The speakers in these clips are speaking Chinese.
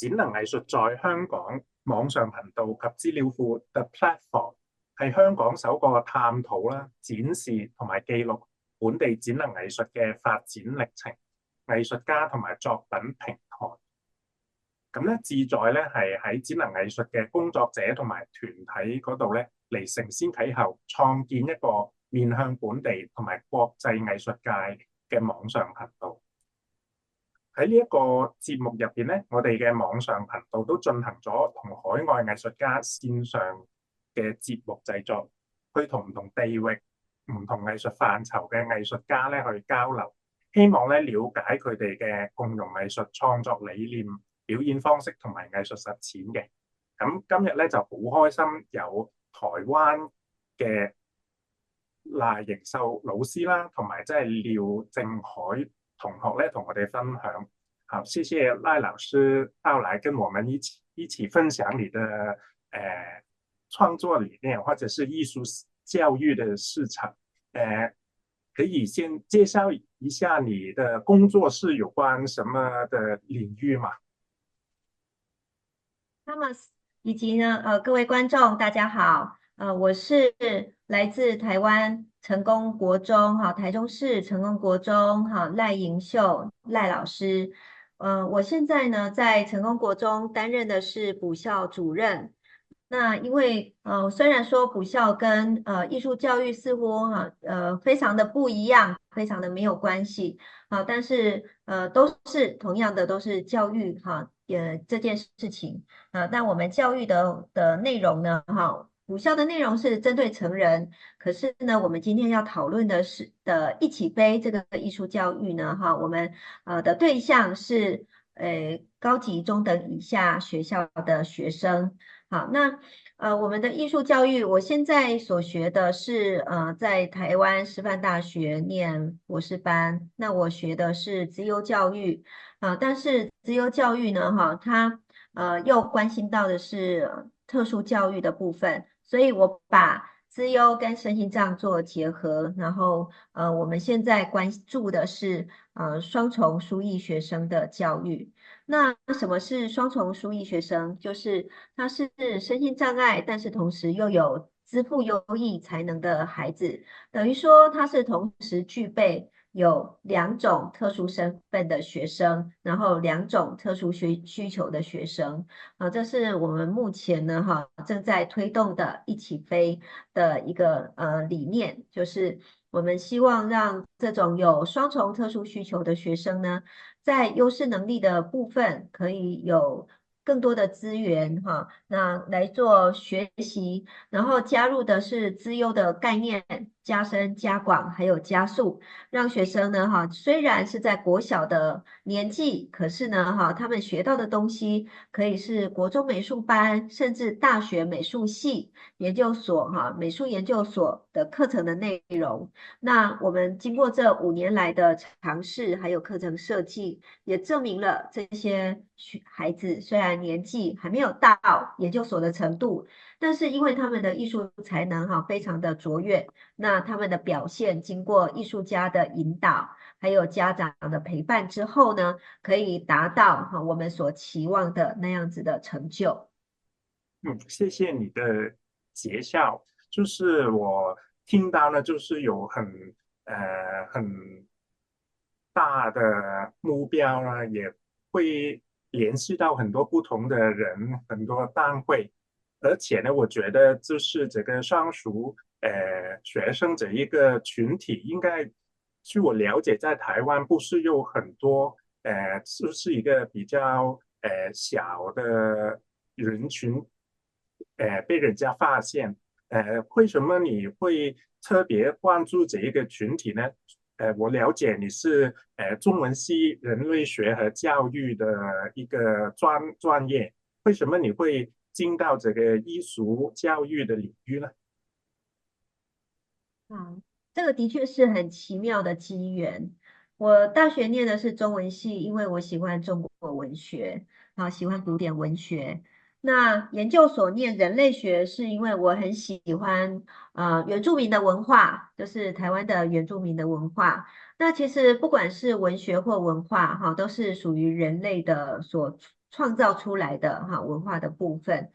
展能藝術在香港網上頻道及資料庫 The Platform 係香港首個探討啦、展示同埋記錄本地展能藝術嘅發展歷程、藝術家同埋作品平台。咁咧，志在咧係喺展能藝術嘅工作者同埋團體嗰度咧嚟承先啟後，創建一個面向本地同埋國際藝術界嘅網上頻道。喺呢一個節目入邊咧，我哋嘅網上頻道都進行咗同海外藝術家線上嘅節目製作，去同唔同地域、唔同藝術範疇嘅藝術家咧去交流，希望咧了解佢哋嘅共融藝術創作理念、表演方式同埋藝術實踐嘅。咁今日咧就好開心有台灣嘅賴盈秀老師啦，同埋即係廖正海同學咧同我哋分享。好，謝謝賴老師到來跟我們一起分享你的創作理念，或者是藝術教育的市場。可以先介紹一下你的工作是有關什麼的領域嗎Thomas 以及呢各位觀眾大家好，我是來自台灣成功國中台中市成功國中賴盈秀賴老師，我現在呢在成功國中擔任的是補校主任。那因為雖然說補校跟藝術教育似乎非常的不一樣，非常的沒有關係但是都是同樣的都是教育這件事情但我們教育的內容呢補校的內容是針對成人，可是呢我們今天要討論的是一起飛這個藝術教育呢我們的對象是高級中等以下學校的學生。好，那我們的藝術教育，我現在所學的是在台灣師範大學念博士班，那我學的是資優教育但是資優教育呢它又關心到的是特殊教育的部分，所以我把資優跟身心障做結合，然後我們現在關注的是雙重輸役學生的教育。那什麼是雙重輸役學生？就是他是身心障礙，但是同時又有資賦優異才能的孩子，等於說他是同時具備有兩種特殊身份的學生，然後兩種特殊需求的學生這是我們目前呢正在推動的一起飛的一個理念，就是我們希望讓這種有雙重特殊需求的學生呢，在優勢能力的部分可以有更多的資源那來做學習，然後加入的是資優的概念，加深加廣還有加速，讓學生呢雖然是在國小的年紀，可是呢他們學到的東西可以是國中美術班，甚至大學美術系研究所美術研究所的課程的內容。那我們經過這5年來的嘗試，還有課程設計，也證明了這些孩子雖然年紀還沒有到研究所的程度，但是因為他們的藝術才能非常的卓越，那他們的表現經過藝術家的引導，還有家長的陪伴之後呢，可以達到我們所期望的那樣子的成就。謝謝你的介紹。就是我聽到呢，就是有很大的目標啦，也會聯繫到很多不同的人，很多單位。而且呢，我覺得就是這個雙屬學生這一個群體，應該據我了解，在台灣不是有很多就是一個比較小的人群被人家發現。為什麼你會特別關注這一個群體呢？我了解你是中文系人類學和教育的一個專業，為什麼你會進到這個藝術教育的領域呢？這個的確是很奇妙的機緣。我大學念的是中文系，因為我喜歡中國文學，喜歡古典文學。那研究所念人類學，是因為我很喜歡原住民的文化，就是台灣的原住民的文化。那其實不管是文學或文化，都是屬於人類的所创造出来的文化的部分。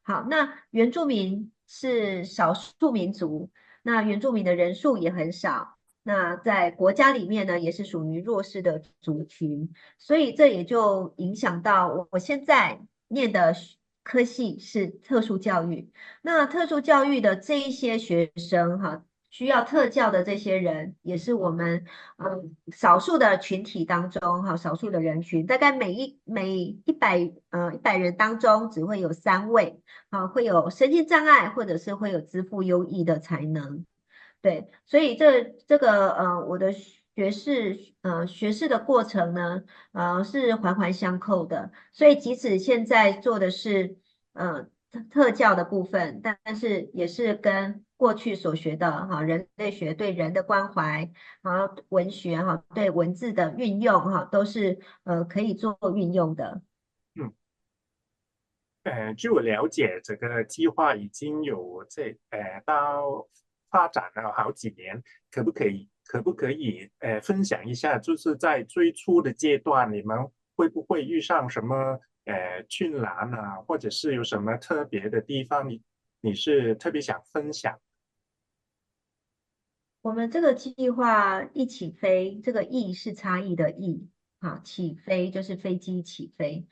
好，那原住民是少数民族，那原住民的人数也很少，那在国家里面呢，也是属于弱势的族群，所以这也就影响到我现在念的科系是特殊教育。那特殊教育的这一些学生需要特教的这些人，也是我们少数的群体当中少数的人群，大概每100人当中只会有3位会有身心障碍，或者是会有资赋优异的才能。对，所以这个我的学士的过程呢，是环环相扣的。所以即使现在做的是特教的部分，但是也是跟过去所学的人类学对人的关怀，然后文学对文字的运用都是可以做运用的。嗯。据我了解，这个计划已经有到发展了好几年，可不可以分享一下，就是在最初的阶段，你们会不会遇上什么困难啊，或者是有什么特别的地方你是特别想分享？我们这个计划一起飞，这个“翼”是差异的“翼”，起飞就是飞机起飞。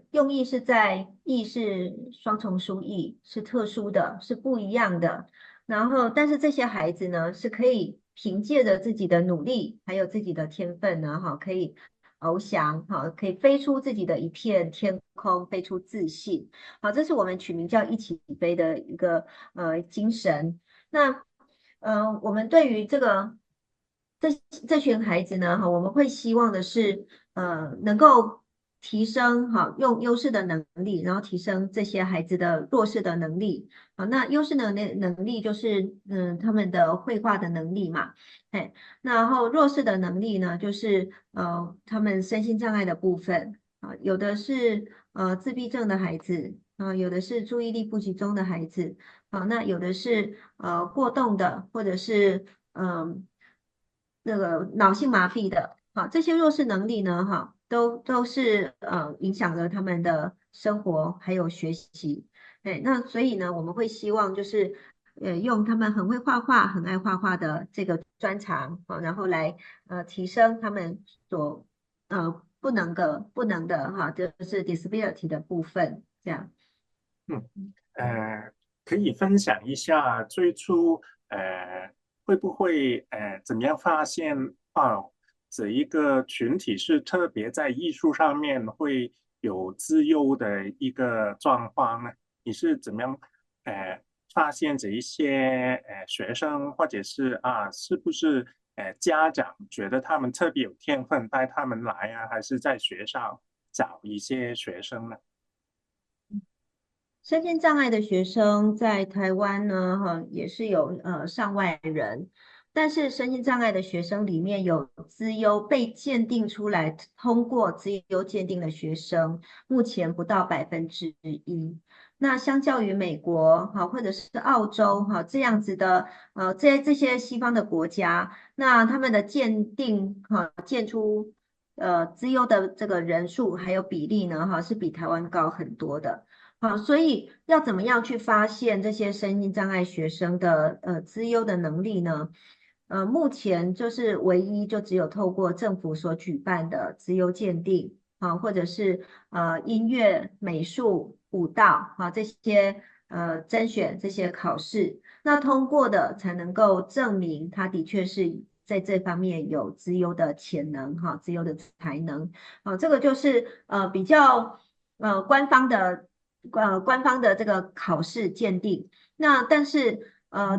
用意是“翼”是双重书意，是特殊的，是不一样的。然后，但是这些孩子呢，是可以凭借着自己的努力，还有自己的天分呢，可以翱翔，可以飞出自己的一片天空，飞出自信。好，这是我们取名叫“一起飞”的一个精神。那我们对于这群孩子呢，我们会希望的是，能够提升用优势的能力，然后提升这些孩子的弱势的能力。好，那优势的能力就是他们的绘画的能力嘛，哎，然后弱势的能力呢，就是他们身心障碍的部分啊，有的是自闭症的孩子啊，有的是注意力不集中的孩子。好，那有的是过动的，或者是那个脑性麻痹的，好，这些弱势能力呢，都是影响了他们的生活还有学习。对，那所以呢，我们会希望就是用他们很会画画、很爱画画的这个专长然后来提升他们所不能的就是 disability 的部分，这样。嗯。可以分享一下最初会不会怎么样发现这一个群体是特别在艺术上面会有资优的一个状况呢？你是怎么样呃发现这一些学生，或者是是不是家长觉得他们特别有天分带他们来啊，还是在学校找一些学生呢？身心障碍的学生在台湾呢，也是有上万人，但是身心障碍的学生里面有资优被鉴定出来，通过资优鉴定的学生，目前不到1%。那相较于美国或者是澳洲这样子的这些西方的国家，那他们的鉴定鉴出资优的这个人数还有比例呢是比台湾高很多的。好，所以要怎么样去发现这些身心障碍学生的资优的能力呢？目前就是唯一就只有透过政府所举办的资优鉴定或者是音乐、美术、舞蹈这些甄选这些考试，那通过的才能够证明他的确是在这方面有资优的潜能资优的才能。这个就是比较官方的这个考试鉴定。那但是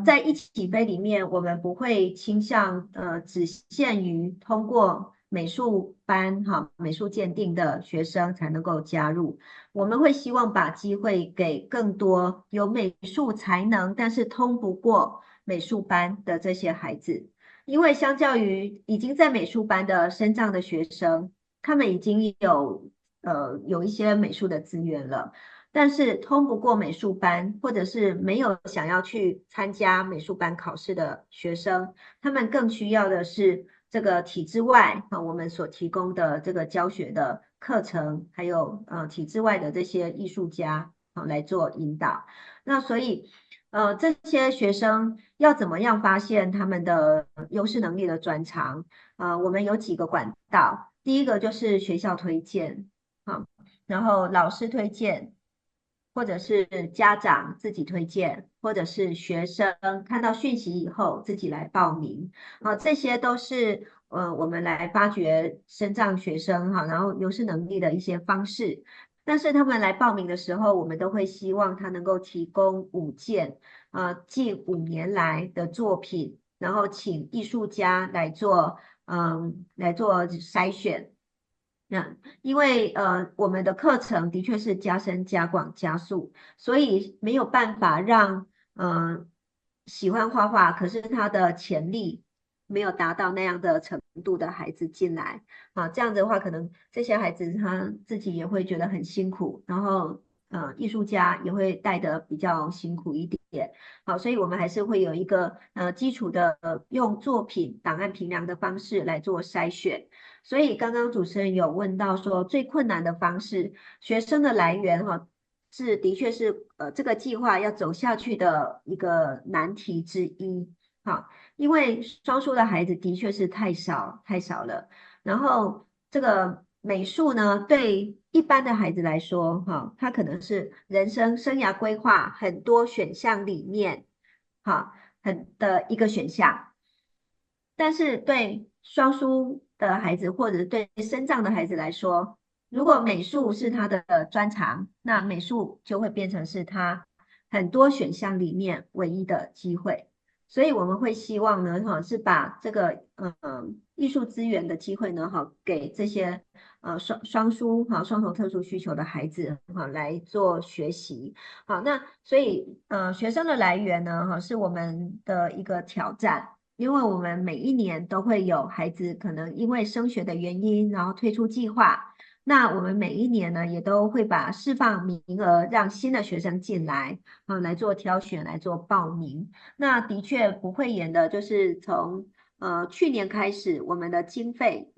在一起飞里面，我们不会倾向只限于通过美术班美术鉴定的学生才能够加入。我们会希望把机会给更多有美术才能，但是通不过美术班的这些孩子。因为相较于已经在美术班的身障的学生，他们已经有一些美术的资源了。但是通不过美术班，或者是没有想要去参加美术班考试的学生，他们更需要的是这个体制外我们所提供的这个教学的课程，还有体制外的这些艺术家来做引导。那所以这些学生要怎么样发现他们的优势能力的专长？我们有几个管道，第一个就是学校推荐，然后老师推荐，或者是家长自己推荐，或者是学生看到讯息以后自己来报名，这些都是我们来发掘身障学生然后优势能力的一些方式。但是他们来报名的时候，我们都会希望他能够提供5件近5年来的作品，然后请艺术家来做筛选。因为我们的课程的确是加深、加广、加速，所以没有办法让喜欢画画，可是他的潜力没有达到那样的程度的孩子进来这样子的话，可能这些孩子他自己也会觉得很辛苦，然后艺术家也会带得比较辛苦一点。好，所以我们还是会有一个基础的用作品档案评量的方式来做筛选。所以刚刚主持人有问到说最困难的方式，学生的来源的确是这个计划要走下去的一个难题之一。好，因为双数的孩子的确是太少了，然后这个美术呢，对一般的孩子来说，他可能是人生生涯规划很多选项里面，的一个选项。但是对双输的孩子或者对身障的孩子来说，如果美术是他的专长，那美术就会变成是他很多选项里面唯一的机会。所以我们会希望呢，是把这个艺术资源的机会呢，给这些双输双重特殊需求的孩子来做学习。好，那所以学生的来源呢，是我们的一个挑战。因为我们每一年都会有孩子可能因为升学的原因，然后退出计划。那我们每一年呢，也都会把释放名额让新的学生进来，来做挑选，来做报名。那的确不会演的，就是从去年开始，我们的经费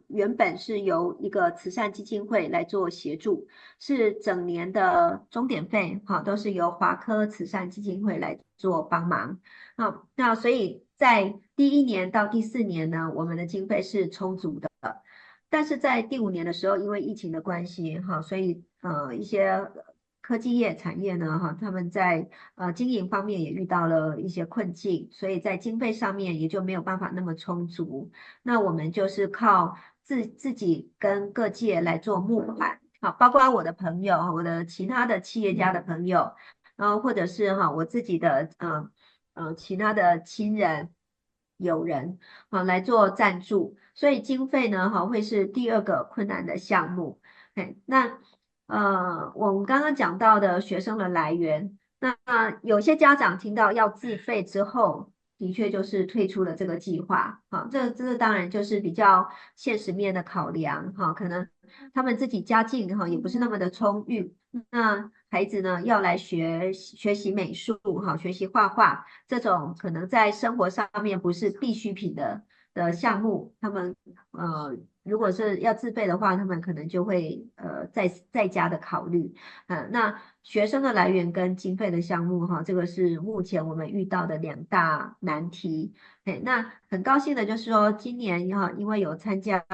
原本是由一个慈善基金会来做协助，是整年的钟点费都是由华科慈善基金会来做帮忙。那所以在第1年到第4年呢，我们的经费是充足的，但是在第5年的时候，因为疫情的关系所以一些科技业产业呢他们在经营方面也遇到了一些困境，所以在经费上面也就没有办法那么充足。那我们就是靠自己跟各界来做募款，包括我的朋友，我的其他的企业家的朋友，然后或者是我自己的其他的亲人、友人来做赞助，所以经费呢会是第2个困难的项目。那我们刚刚讲到的学生的来源，那有些家长听到要自费之后，的确就是退出了这个计划。这当然就是比较现实面的考量。可能他们自己家境也不是那么的充裕，那孩子呢要来学习美术学习画画，这种可能在生活上面不是必需品的项目，他们如果是要自费的话，他们可能就会再加的考虑。那学生的来源跟经费的项目这个是目前我们遇到的2大难题。那很高兴的就是说，今年因为有参加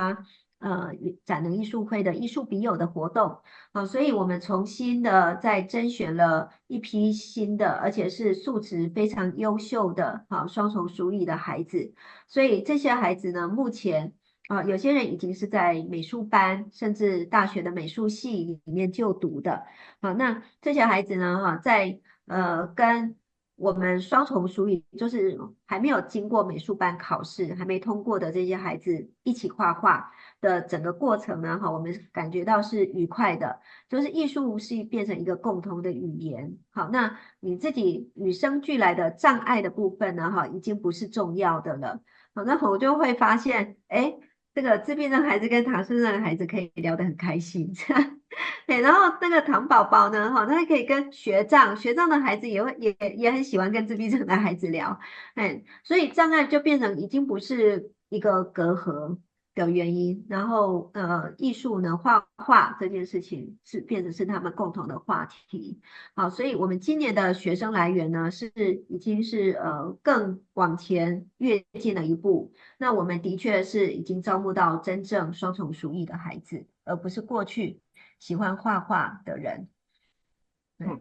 展能艺术会的艺术笔友的活动所以我们重新的再甄选了一批新的，而且是素质非常优秀的双重属语的孩子。所以这些孩子呢，目前有些人已经是在美术班，甚至大学的美术系里面就读的。那这些孩子呢，在跟我们双重属语，就是还没有经过美术班考试，还没通过的这些孩子一起画画的整个过程呢，我们感觉到是愉快的，就是艺术是变成一个共同的语言。好，那你自己与生俱来的障碍的部分呢，已经不是重要的了。好，那我就会发现，哎，这个自闭症孩子跟唐氏症的孩子可以聊得很开心。对，然后那个唐宝宝呢，他还可以跟学障的孩子也很喜欢跟自闭症的孩子聊。所以障碍就变成已经不是一个隔阂，的原因，然后艺术呢，画画这件事情变成是他们共同的话题。好，所以我们今年的学生来源呢，已经是更往前跃进了一步。那我们的确是已经招募到真正双重属意的孩子，而不是过去喜欢画画的人。对。嗯，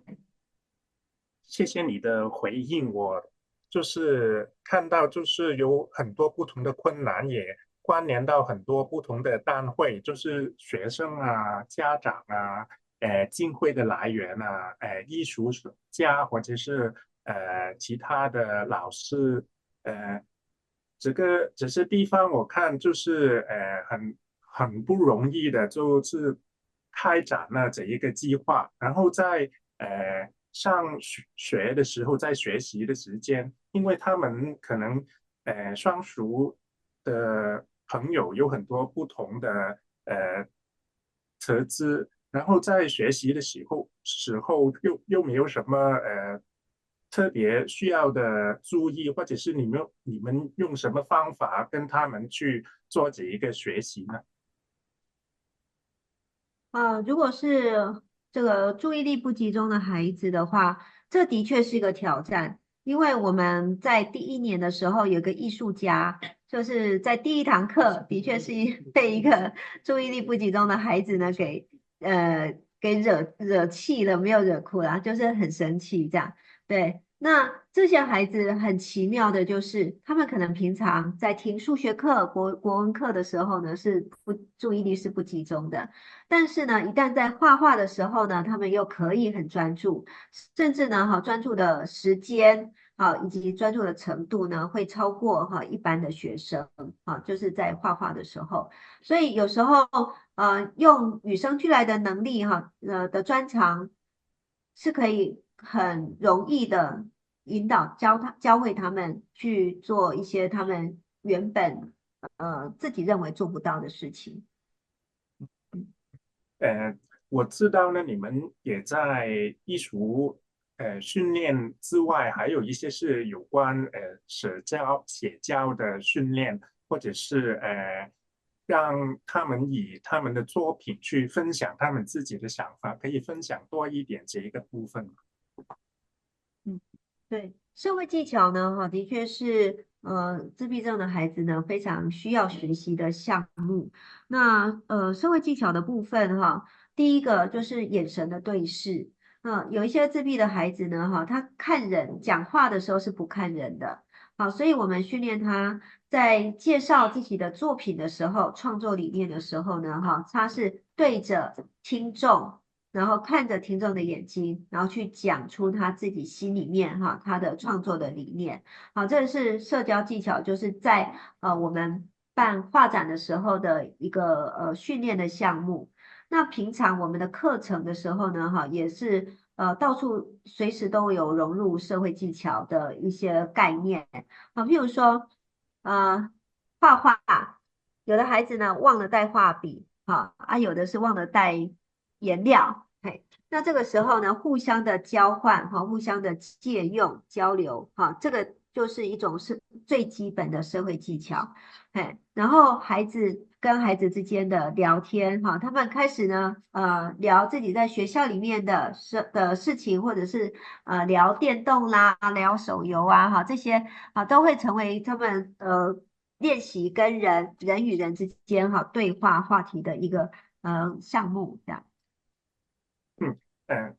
谢谢你的回应。我就是看到，就是有很多不同的困难，也关联到很多不同的单位，就是学生啊、家长啊、经费的来源啊、艺术家或者是其他的老师，呃，这些地方我看就是很不容易的，就是开展了这一个计划，然后在上学的时候，在学习的时间，因为他们可能双熟的朋友有很多不同的特质，然后在学习的时候又没有什么特别需要的注意，或者是你们用什么方法跟他们去做这一个学习呢？如果是这个注意力不集中的孩子的话，这的确是一个挑战。因为我们在第一年的时候，有个艺术家，就是在第一堂课，的确是被一个注意力不集中的孩子呢给惹气了，没有惹哭啦，就是很生气这样。对，那这些孩子很奇妙的就是，他们可能平常在听数学课、国文课的时候呢，注意力是不集中的。但是呢，一旦在画画的时候呢，他们又可以很专注，甚至呢，专注的时间，以及专注的程度呢，会超过一般的学生，就是在画画的时候。所以有时候，用与生俱来的能力，的专长，是可以很容易的引导教会他们去做一些他们原本自己认为做不到的事情。呃，我知道呢，你们也在艺术训练之外，还有一些是有关写教的训练，或者是让他们以他们的作品去分享他们自己的想法，可以分享多一点这一个部分吗？嗯。对，社会技巧呢，的确是自闭症的孩子呢非常需要学习的项目。那社会技巧的部分第一个就是眼神的对视。有一些自闭的孩子呢，他看人讲话的时候是不看人的。好，所以我们训练他在介绍自己的作品的时候，创作理念的时候呢，他是对着听众。然后看着听众的眼睛，然后去讲出他自己心里面他的创作的理念。好，这是社交技巧，就是在我们办画展的时候的一个训练的项目。那平常我们的课程的时候呢，也是到处随时都有融入社会技巧的一些概念。譬如说呃画画，有的孩子呢忘了带画笔，有的是忘了带颜料。嘿，那这个时候呢，互相的交换互相的借用交流这个就是一种是最基本的社会技巧。嘿，然后孩子跟孩子之间的聊天他们开始呢聊自己在学校里面的事情，或者是聊电动啦、聊手游啊这些都会成为他们练习跟人与人之间对话话题的一个项目这样。嗯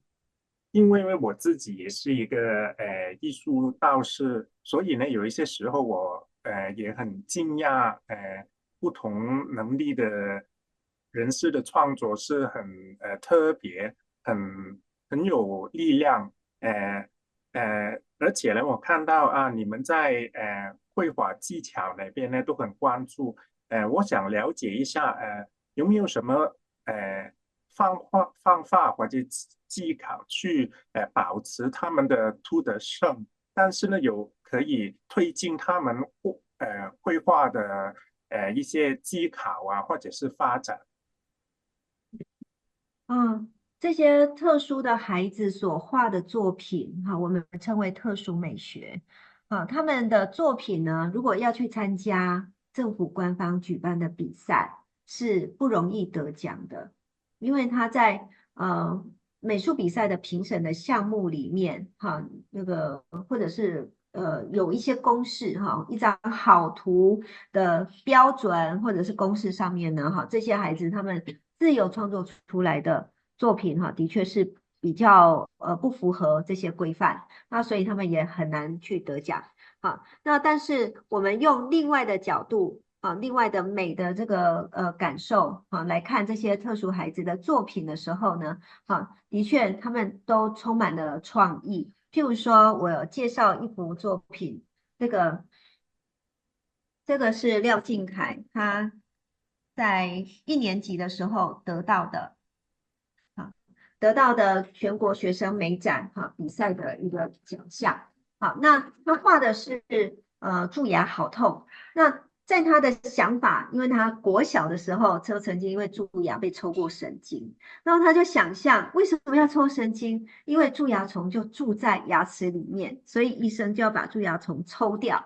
因为我自己也是一个艺术道士，所以呢，有一些时候我也很惊讶，不同能力的人士的创作是很特别，很有力量，而且呢，我看到啊，你们在绘画技巧那边呢都很关注，我想了解一下，有没有什么方法或者技巧去保持他们的突得胜，但是呢有可以推进他们绘画的一些技巧啊，或者是发展。嗯，这些特殊的孩子所画的作品，我们称为特殊美学。他们的作品呢，如果要去参加政府官方举办的比赛是不容易得奖的，因为他在美术比赛的评审的项目里面，哈，那个或者是有一些公式哈，一张好图的标准或者是公式上面呢，哈，这些孩子他们自由创作出来的作品哈，的确是比较不符合这些规范，那所以他们也很难去得奖。好，那但是我们用另外的角度啊，另外的美的这个感受啊来看这些特殊孩子的作品的时候呢，啊，的确他们都充满了创意。譬如说，我有介绍一幅作品，这个是廖敬凯他在1年级的时候得到的。得到的全国学生美展比赛的一个奖项。好，那他画的是蛀牙好痛。那在他的想法，因为他国小的时候就曾经因为蛀牙被抽过神经，然后他就想象为什么要抽神经？因为蛀牙虫就住在牙齿里面，所以医生就要把蛀牙虫抽掉。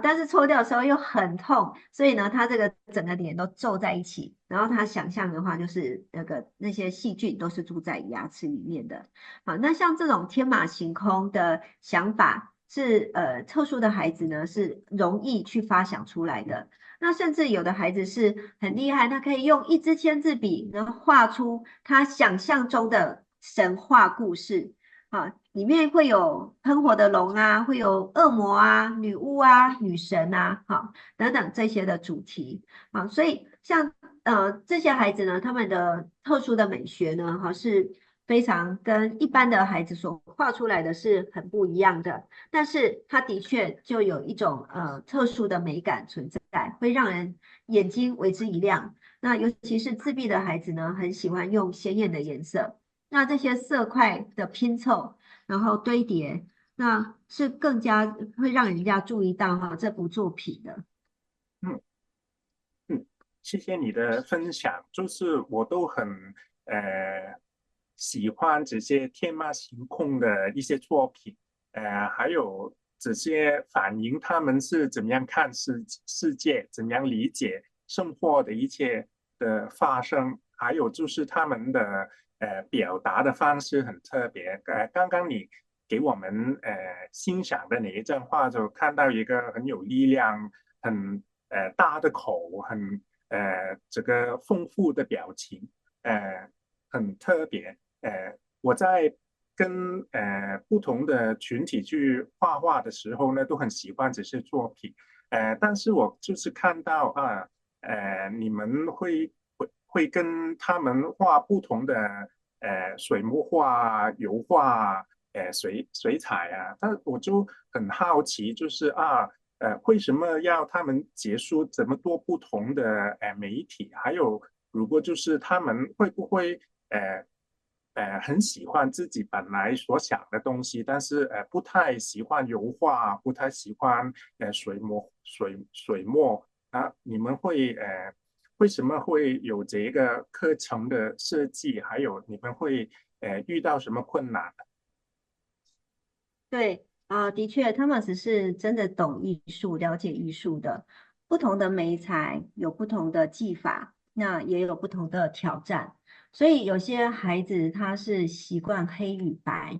但是抽掉的时候又很痛，所以呢，他这个整个脸都皱在一起。然后他想象的话，就是那些细菌都是住在牙齿里面的。好，那像这种天马行空的想法，是特殊的孩子呢是容易去发想出来的。那甚至有的孩子是很厉害，他可以用一支签字笔，然后画出他想象中的神话故事。里面会有喷火的龙啊，会有恶魔啊、女巫啊、女神啊，等等这些的主题。所以像这些孩子呢，他们的特殊的美学呢，是非常跟一般的孩子所画出来的是很不一样的。但是它的确就有一种特殊的美感存在，会让人眼睛为之一亮。那尤其是自闭的孩子呢，很喜欢用鲜艳的颜色。那这些色块的拼凑，然后堆叠，那是更加会让人家注意到这部作品的。嗯嗯，谢谢你的分享，就是我都很喜欢这些天马行空的一些作品，还有这些反映他们是怎么样看世界，怎么样理解生活的一切的发生，还有就是他们的表达的方式很特别。刚刚你给我们欣赏的哪一张画，就看到一个很有力量、很大的口，很这个丰富的表情，很特别。我在跟不同的群体去画画的时候呢，都很喜欢这些作品。但是我就是看到你们会跟他们画不同的水墨画、油画、水彩啊，但我就很好奇，就是为什么要他们结束这么多不同的媒体？还有，如果就是他们会不会很喜欢自己本来所想的东西，但是不太喜欢油画，不太喜欢水墨啊？你们会为什么会有这个课程的设计？还有你们会遇到什么困难？对的确，他们只是真的懂艺术、了解艺术的。不同的媒材有不同的技法，那也有不同的挑战。所以有些孩子他是习惯黑与白，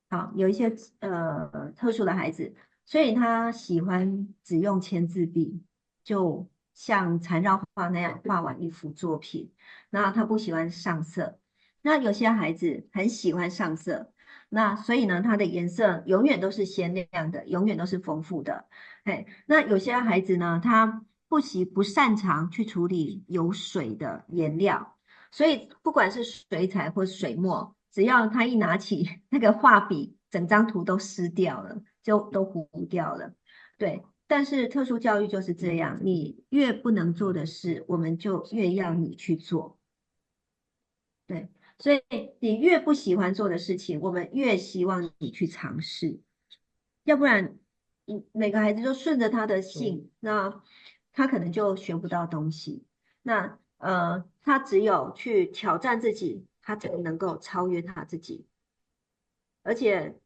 好，有一些特殊的孩子，所以他喜欢只用签字笔，就像缠绕画那样画完一幅作品。那他不喜欢上色。那有些孩子很喜欢上色。那所以呢，它的颜色永远都是鲜亮的，永远都是丰富的。那有些孩子呢，他不擅长去处理有水的颜料，所以不管是水彩或水墨，只要他一拿起那个画笔，整张图都湿掉了，就都糊掉了。对，但是特殊教育就是这样，你越不能做的事，我们就越要你去做。对。所以你越不喜欢做的事情，我们越希望你去尝试，要不然，每个孩子就顺着他的性，那他可能就学不到东西。那他只有去挑战自己，他才能够超越他自己。而且，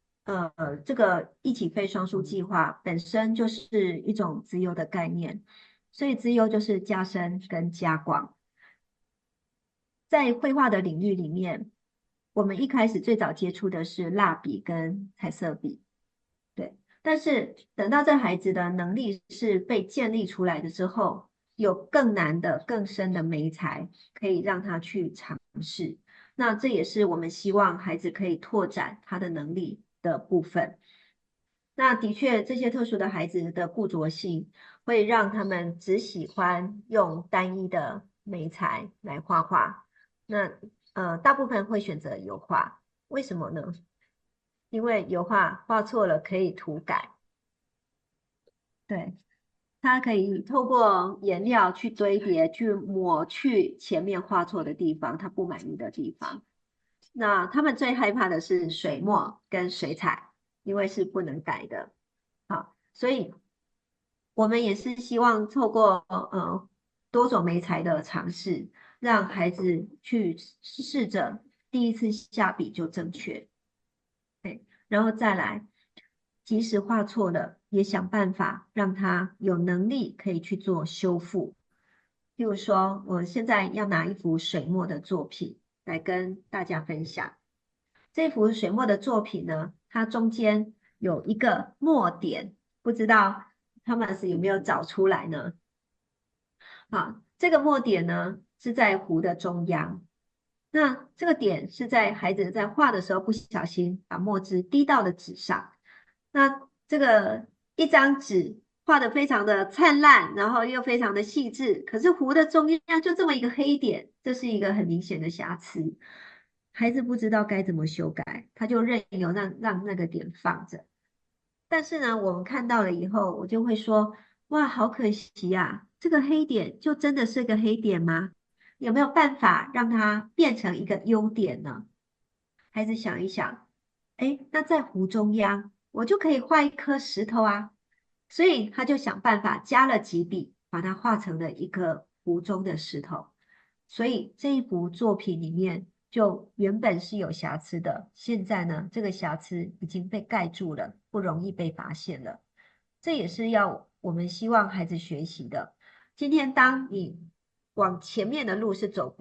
这个一起飞双数计划本身就是一种自由的概念，所以资优就是加深跟加广。在绘画的领域里面，我们一开始最早接触的是蜡笔跟彩色笔，对。但是等到这孩子的能力是被建立出来的之后，有更难的、更深的媒材可以让他去尝试。那这也是我们希望孩子可以拓展他的能力的部分。那的确，这些特殊的孩子的固着性会让他们只喜欢用单一的媒材来画画。那大部分会选择油画，为什么呢？因为油画画错了可以涂改，对，它可以透过颜料去堆叠，去抹去前面画错的地方，他不满意的地方。那他们最害怕的是水墨跟水彩，因为是不能改的。好，所以我们也是希望透过多种媒材的尝试，让孩子去试着第一次下笔就正确，对，然后再来，即使画错了，也想办法让他有能力可以去做修复。譬如说，我现在要拿一幅水墨的作品来跟大家分享。这幅水墨的作品呢，它中间有一个墨点，不知道他们是有没有找出来呢？啊，这个墨点呢是在湖的中央，那这个点是在孩子在画的时候不小心把墨汁滴到了纸上，那这个一张纸画的非常的灿烂，然后又非常的细致，可是湖的中央就这么一个黑点，这是一个很明显的瑕疵。孩子不知道该怎么修改，他就任由让那个点放着。但是呢，我们看到了以后，我就会说，哇，好可惜呀，这个黑点就真的是个黑点吗？有没有办法让它变成一个优点呢？孩子想一想，哎，那在湖中央，我就可以画一颗石头啊。所以他就想办法加了几笔，把它画成了一个湖中的石头。所以这一幅作品里面，就原本是有瑕疵的，现在呢，这个瑕疵已经被盖住了，不容易被发现了。这也是要我们希望孩子学习的。今天当你往前面的路是走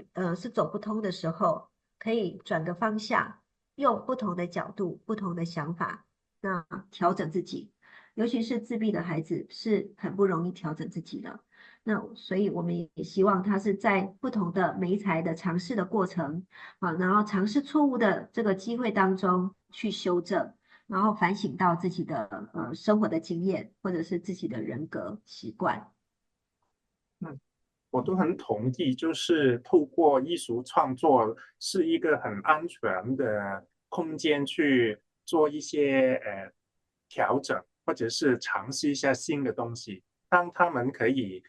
不通的时候，可以转个方向，用不同的角度、不同的想法，那调整自己。尤其是自闭的孩子是很不容易调整自己的。那所以我们也希望他是在不同的媒材的尝试的过程啊，然后尝试错误的这个机会当中去修正，然后反省到自己的生活的经验或者是自己的人格习惯。嗯，我都很同意，就是透过艺术创作是一个很安全的空间去做一些调整，或者是尝试一下新的东西。当他们可以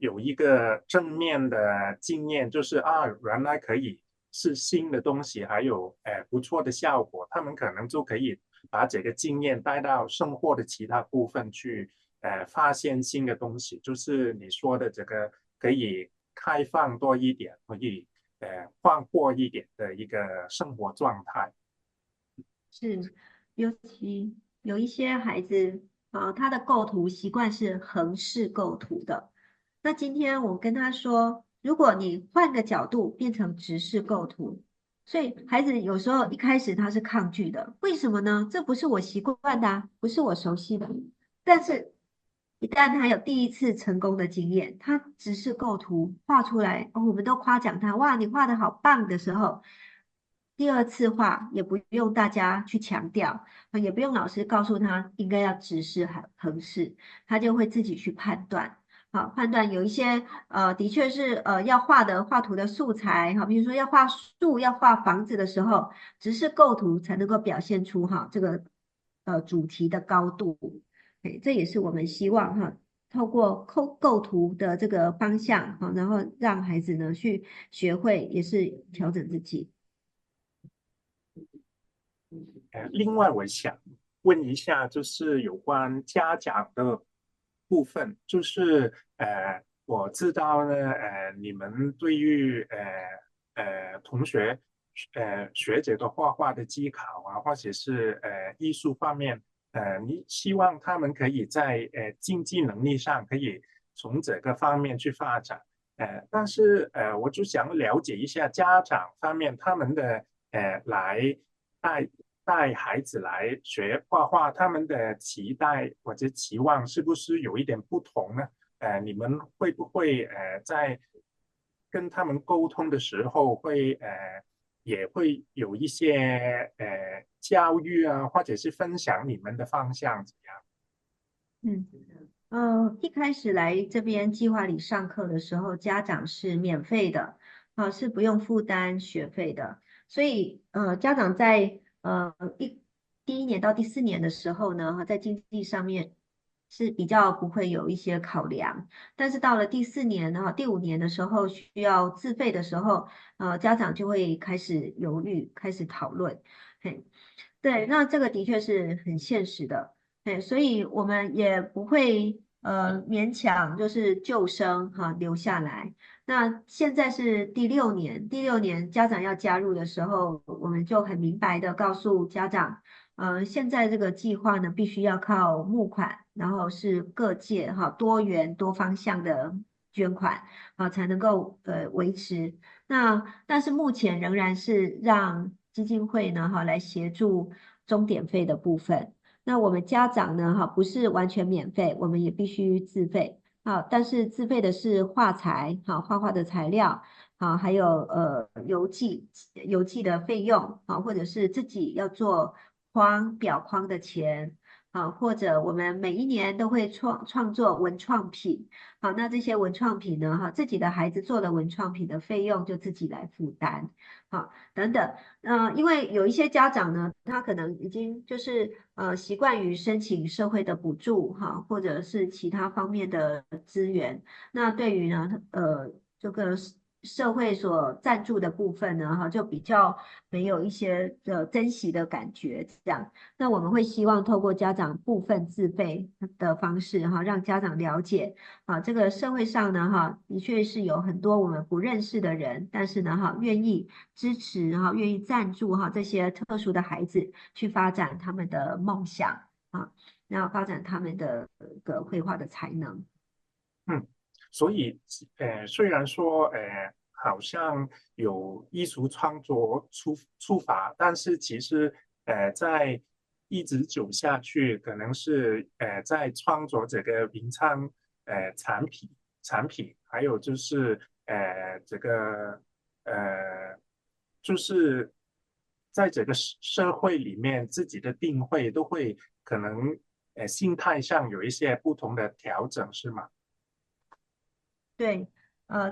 有一个正面的经验，就是啊，原来可以是新的东西，还有不错的效果，他们可能就可以把这个经验带到生活的其他部分去，发现新的东西，就是你说的这个可以开放多一点，可以放过一点的一个生活状态。是，尤其有一些孩子他的构图习惯是横式构图的。那今天我跟他说，如果你换个角度变成直式构图，所以孩子有时候一开始他是抗拒的，为什么呢？这不是我习惯的啊，不是我熟悉的。但是，一旦他有第一次成功的经验，他直式构图画出来，哦，我们都夸奖他，哇，你画的好棒的时候，第二次画也不用大家去强调，也不用老师告诉他应该要直视横视，他就会自己去判断。好，判断有一些的确是要画图的素材，好，比如说要画树、要画房子的时候，直视构图才能够表现出这个主题的高度。这也是我们希望透过构图的这个方向然后让孩子呢去学会，也是调整自己。另外，我想问一下，就是有关家长的部分，就是我知道呢，你们对于同学学这个画画的技巧啊，或者是艺术方面，你希望他们可以在经济能力上可以从这个方面去发展。但是我就想了解一下家长方面他们的来带带孩子来学画画，他们的期待或者期望是不是有一点不同呢？你们会不会在跟他们沟通的时候也会有一些教育啊，或者是分享你们的方向怎样？嗯。一开始来这边计划里上课的时候，家长是免费的，是不用负担学费的。所以，家长在第一年到第四年的时候呢，在经济上面是比较不会有一些考量。但是到了第四年第五年的时候需要自费的时候，家长就会开始犹豫，开始讨论。嘿，对，那这个的确是很现实的。对，所以我们也不会勉强就是旧生留下来。那现在是第六年，第六年家长要加入的时候，我们就很明白的告诉家长，现在这个计划呢，必须要靠募款，然后是各界多元多方向的捐款才能够维持。但是目前仍然是让基金会呢来协助钟点费的部分。那我们家长呢，不是完全免费，我们也必须自费。但是自费的是画材，画画的材料，还有邮寄的费用，或者是自己要做裱框的钱，或者我们每一年都会创作文创品，那这些文创品呢，自己的孩子做的文创品的费用就自己来负担，等等。因为有一些家长呢，他可能已经就是习惯于申请社会的补助或者是其他方面的资源。那对于呢这个社会所赞助的部分呢就比较没有一些珍惜的感觉这样。那我们会希望透过家长部分自费的方式让家长了解这个社会上呢的确是有很多我们不认识的人，但是呢愿意支持愿意赞助这些特殊的孩子去发展他们的梦想然后发展他们的绘画的才能。嗯，所以虽然说好像有艺术创作出发，但是其实在一直走下去，可能是在创作这个名创产品，还有就是这个就是在这个社会里面自己的定位都会可能心态上有一些不同的调整，是吗？对，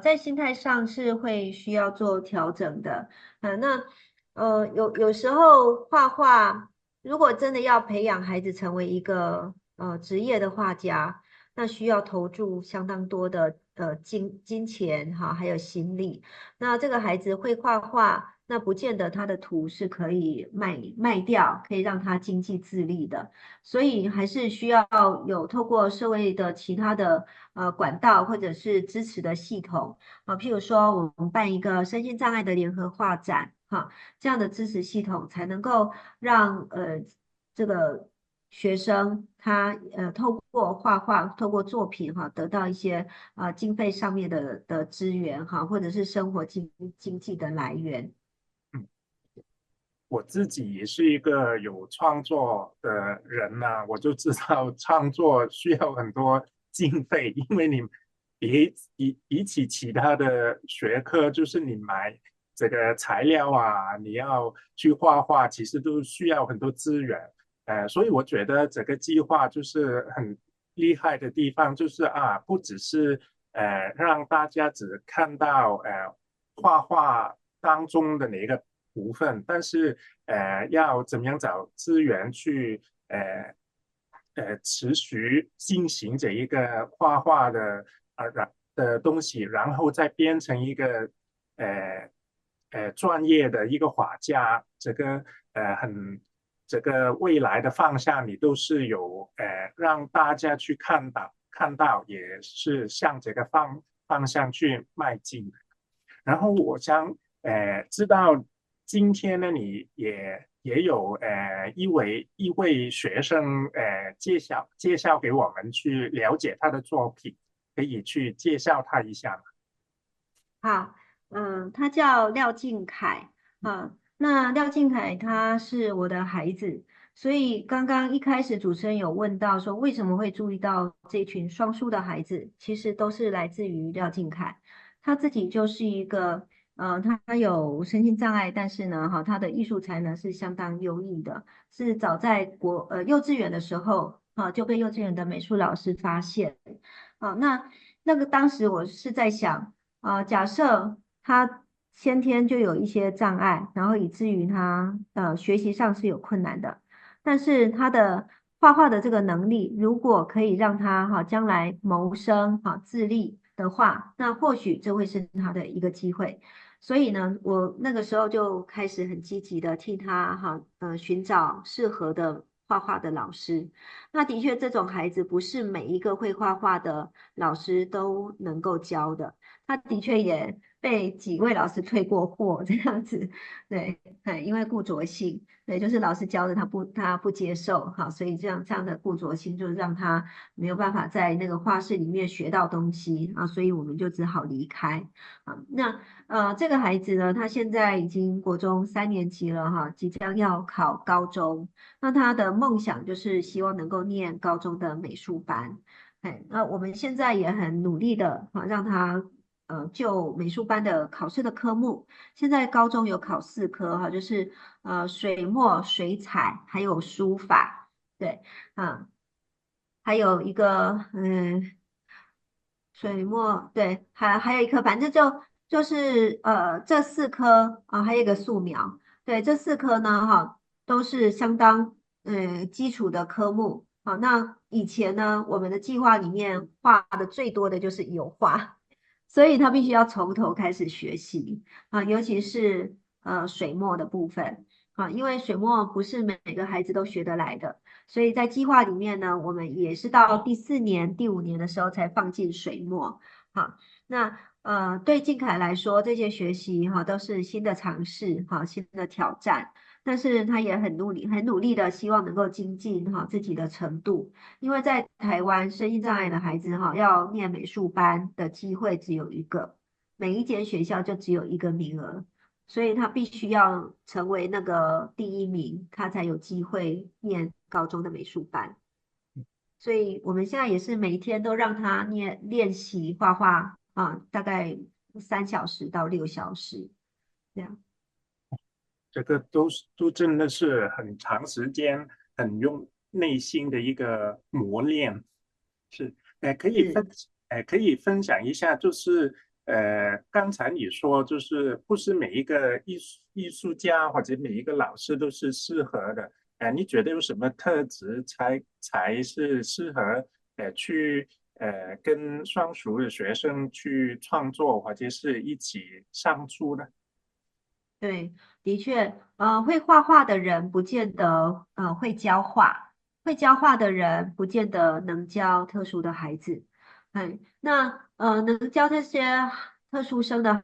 在心态上是会需要做调整的。那有时候画画，如果真的要培养孩子成为一个职业的画家，那需要投注相当多的金钱还有心力。那这个孩子会画画，那不见得他的图是可以卖掉，可以让他经济自立的。所以还是需要有透过社会的其他的管道或者是支持的系统譬如说我们办一个身心障碍的联合画展这样的支持系统才能够让这个学生他透过画画，透过作品得到一些经费上面的资源或者是生活经济的来源。嗯。我自己也是一个有创作的人呐、我就知道创作需要很多经费，因为你比起其他的学科，就是你买这个材料啊，你要去画画，其实都需要很多资源。所以我觉得这个计划就是很厉害的地方，就是不只是让大家只看到画画当中的哪一个部分，但是要怎么样找资源去持续进行这一个画画的东西，然后再变成一个呃专业的一个画家，这个未来的方向，你都是有让大家去看到，也是向这个方向去迈进的。然后我想知道今天呢，你也有一位学生介绍给我们去了解他的作品。可以去介绍他一下吗？好，他叫廖敬凯啊。那廖敬凯他是我的孩子，所以刚刚一开始主持人有问到说为什么会注意到这群双数的孩子，其实都是来自于廖敬凯。他自己就是一个，他有身心障碍，但是呢，他的艺术才能是相当优异的，是早在幼稚园的时候就被幼稚园的美术老师发现。那个当时我是在想。假设他先天就有一些障碍，然后以至于他学习上是有困难的，但是他的画画的这个能力，如果可以让他将来谋生自立的话，那或许这会是他的一个机会。所以呢，我那个时候就开始很积极的替他寻找适合的画画的老师。那的确，这种孩子不是每一个会画画的老师都能够教的。他的确也被几位老师退过货，这样子，对，因为固着性，对，就是老师教的他不接受，好，所以这样的固着性就让他没有办法在那个画室里面学到东西啊，所以我们就只好离开啊。这个孩子呢，他现在已经国中3年级了哈，即将要考高中，那他的梦想就是希望能够念高中的美术班。那我们现在也很努力的让他就美术班的考试的科目，现在高中有考4科就是水墨、水彩还有书法，对啊，还有一个水墨，对，还有一科，反正就是这4科还有一个素描，对，这4科呢都是相当基础的科目。好，那以前呢，我们的计划里面画的最多的就是油画，所以他必须要从头开始学习尤其是水墨的部分因为水墨不是每个孩子都学得来的。所以在计划里面呢，我们也是到第4年、第5年的时候才放进水墨。好，那对靖凯来说，这些学习都是新的尝试新的挑战，但是他也很努力、很努力的希望能够精进自己的程度，因为在台湾身心障碍的孩子要念美术班的机会只有一个，每一间学校就只有一个名额。所以他必须要成为那个第1名，他才有机会念高中的美术班。所以我们现在也是每天都让他练习画画大概3小时到6小时这样。这个都真的是很长时间，很用内心的一个磨练。是，是。可以分享一下，就是刚才你说，就是不是每一个艺术家或者每一个老师都是适合的。你觉得有什么特质才是适合去跟双熟的学生去创作，或者是一起上书呢？对，的确，会画画的人不见得会教画，会教画的人不见得能教特殊的孩子。能教这些特殊生的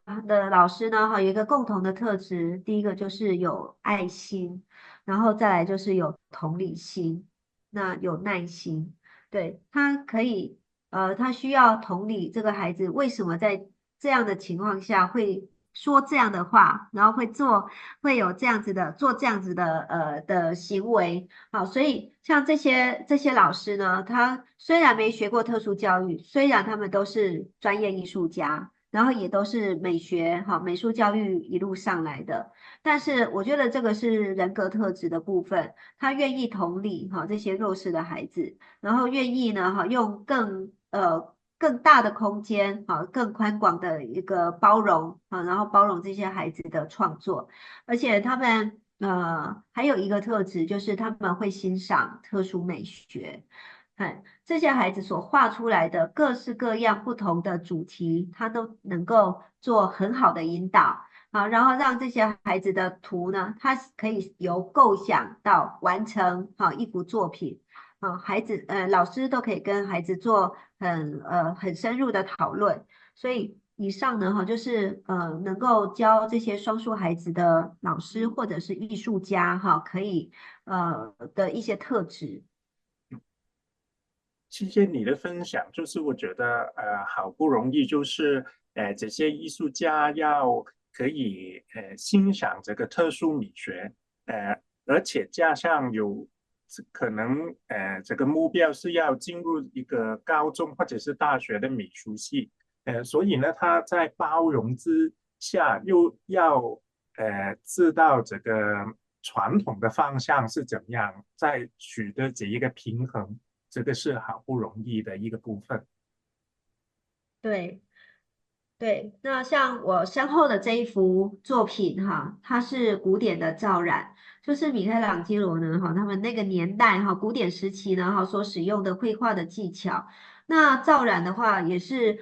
老师呢，有一个共同的特质，第一个就是有爱心，然后再来就是有同理心，那有耐心。对，他可以，他需要同理这个孩子为什么在这样的情况下会说这样的话，然后会有做这样子的行为。好，所以像这些老师呢，他虽然没学过特殊教育，虽然他们都是专业艺术家，然后也都是美术教育一路上来的，但是我觉得这个是人格特质的部分，他愿意同理这些弱势的孩子。然后愿意呢用更大的空间更宽广的一个包容然后包容这些孩子的创作，而且他们还有一个特质就是他们会欣赏特殊美学。这些孩子所画出来的各式各样不同的主题，他都能够做很好的引导然后让这些孩子的图呢，他可以由构想到完成一幅作品。老师都可以跟孩子做很深入的讨论，所以以上呢就是能够教这些双数孩子的老师或者是艺术家可以的一些特质。谢谢你的分享，就是我觉得好不容易就是这些艺术家要可以欣赏这个特殊美学，而且加上有可能这个目标是要进入一个高中或者是大学的美术系，所以呢他在包容之下又要知道这个传统的方向是怎样，在取得这一个平衡。这个是好不容易的一个部分。对。对，那像我身后的这一幅作品哈，它是古典的造染，就是米开朗基罗呢哈，他们那个年代哈，古典时期呢哈所使用的绘画的技巧。那造染的话也是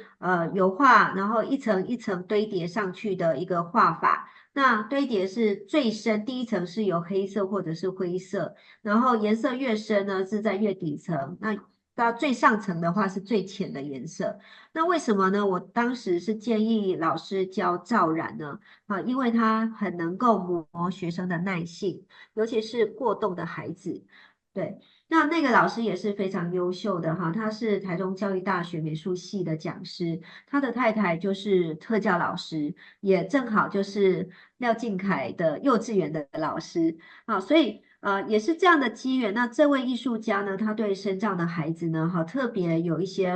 油画，然后一层一层堆叠上去的一个画法。那堆叠是最深，第一层是有黑色或者是灰色，然后颜色越深呢是在越底层，那到最上层的话是最浅的颜色。那为什么呢？我当时是建议老师教赵然呢，因为他很能够磨学生的耐性，尤其是过动的孩子。对，那个老师也是非常优秀的哈，他是台中教育大学美术系的讲师，他的太太就是特教老师，也正好就是廖敬凯的幼稚园的老师啊，所以也是这样的机缘。那这位艺术家呢，他对身障的孩子呢，特别有一些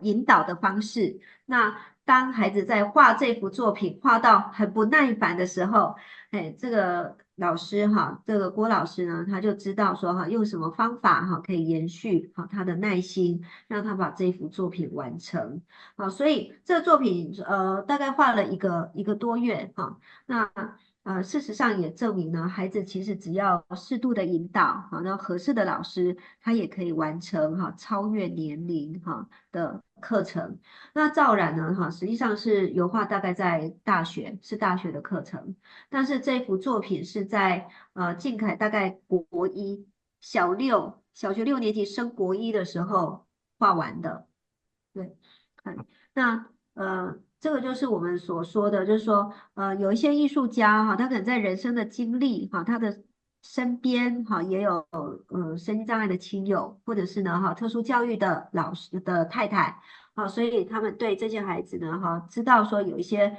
引导的方式。那当孩子在画这幅作品画到很不耐烦的时候，哎，这个老师哈，这个郭老师呢，他就知道说哈，用什么方法哈可以延续好他的耐心，让他把这幅作品完成。好，所以这个作品大概画了一个多月哈。那事实上也证明呢，孩子其实只要适度的引导，好，那合适的老师，他也可以完成哈超越年龄哈的课程。那照染呢，实际上是油画，大概在大学是大学的课程，但是这幅作品是在静凯大概国一小学6年级升国一的时候画完的。对，那这个就是我们所说的，就是说，有一些艺术家哈，他可能在人生的经历哈，他的身边哈也有身心障碍的亲友，或者是呢特殊教育的老师的太太，所以他们对这些孩子呢知道说有一些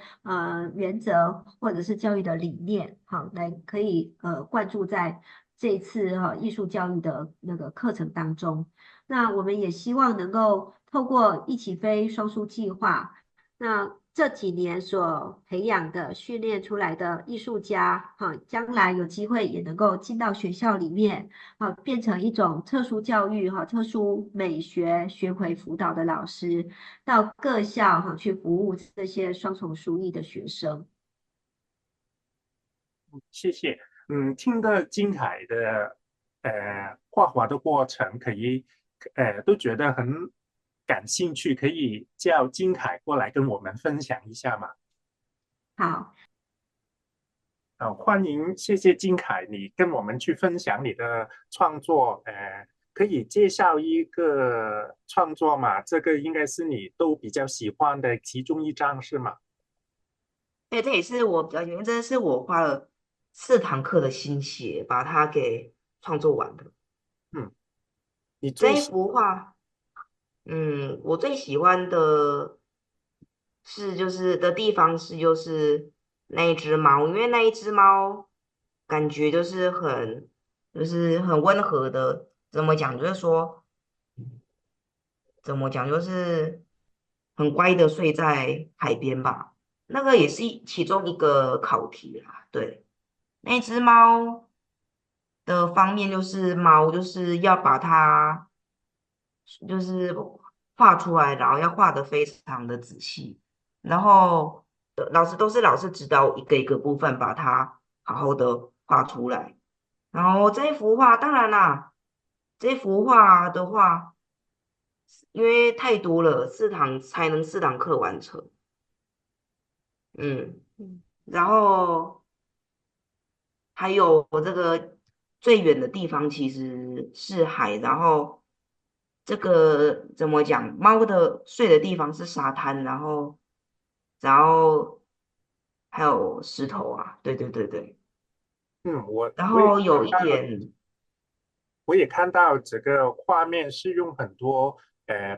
原则或者是教育的理念，来可以灌注在这一次艺术教育的那个课程当中。那我们也希望能够透过一起飞双书计划，那这几年所培养的、训练出来的艺术家，将来有机会也能够进到学校里面，变成一种特殊教育、特殊美学巡回辅导的老师，到各校去服务这些双重书艺的学生。谢谢。听到金凯的画画的过程，可以都觉得很感兴趣，可以叫金凯过来跟我们分享一下嘛？好。欢迎，谢谢金凯，你跟我们去分享你的创作。可以介绍一个创作嘛？这个应该是你都比较喜欢的其中一张，是吗？对，这也是我比较因为这是我花了4堂课的心血把它给创作完的。嗯，你最这一喜幅画，我最喜欢的地方就是那一只猫，因为那一只猫感觉就是很温和的，怎么讲？就是说怎么讲？就是很乖的睡在海边吧。那个也是其中一个考题啦。对，那只猫的方面就是猫就是要把它就是画出来，然后要画的非常的仔细，然后老师指导一个一个部分把它好好的画出来。然后这一幅画，当然啦，这幅画的话，因为太多了，才能4堂课完成。嗯，然后还有这个最远的地方其实是海，然后这个怎么讲？猫的睡的地方是沙滩，然后还有石头啊，对对对对，我然我也后有一看到点，我也看到这个画面是用很多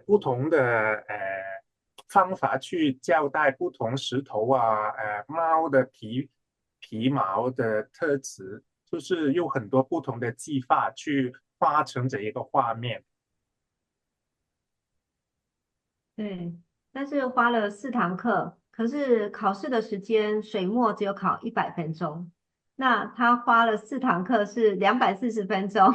不同的方法去交代不同石头啊，猫的皮毛的特质，就是用很多不同的技法去画成这一个画面。对，但是花了4堂课，可是考试的时间水墨只有考100分钟，那他花了4堂课是240分钟，